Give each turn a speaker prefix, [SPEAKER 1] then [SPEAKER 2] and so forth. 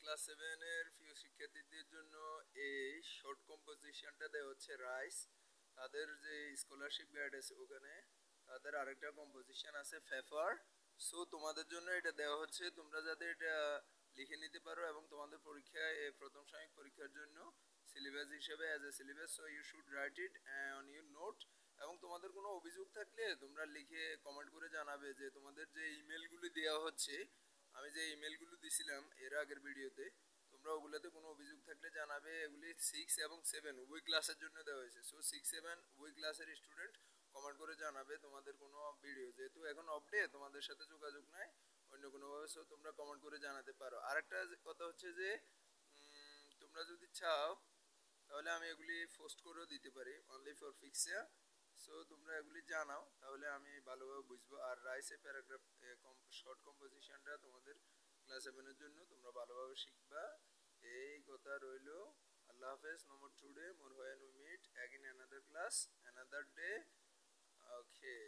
[SPEAKER 1] Class 7 এর প্রিয় শিক্ষার্থীদের জন্য এই শর্ট কম্পোজিশনটা দেওয়া হচ্ছে রাইস। তাদের যে স্কলারশিপ গাইড আছে ওখানে তাদের আরেকটা কম্পোজিশন আছে পেপার। সো তোমাদের জন্য এটা দেওয়া হচ্ছে, তোমরা যাতে এটা লিখে নিতে পারো এবং তোমাদের পরীক্ষায় প্রথম সাময়িক পরীক্ষার জন্য সিলেবাস হিসেবে as a syllabus, so you should write it on your note. এবং তোমাদের কোনো অভিযোগ থাকলে তোমরা লিখে কমেন্ট করে জানাবে যে তোমাদের যে ইমেলগুলি দেওয়া হচ্ছে, আমি যে ইমেলগুলো দিছিলাম এর আগের ভিডিওতে, তোমরা ওগুলোতে কোনো অভিযোগ থাকলে জানাবে। এগুলি 6 এবং 7 উভয় ক্লাসের জন্য দেওয়া হয়েছে। সো 6, 7 উভয় ক্লাসের স্টুডেন্ট কমেন্ট করে জানাবে তোমাদের কোনো ভিডিও, যেহেতু এখন আপডে তোমাদের সাথে যোগাযোগ নাই অন্য কোনোভাবে, সো তোমরা কমেন্ট করে জানাতে পারো। আরেকটা কথা হচ্ছে যে তোমরা যদি চাও তাহলে আমি এগুলি পোস্ট করেও দিতে পারি অনলি ফর ফিক্সিয়া। সো তোমরা এগুলি জানাও তাহলে আমি ভালোভাবে বুঝবো। আর রাইসে প্যারাগ্রাফ শর্ট কম্পোজিশনটা তোমাদের ক্লাস 7 এর জন্য তোমরা ভালোভাবে শিখবা, এই কথা রইলো। আল্লাহ হাফেজ। No more today, more when we meet again another class.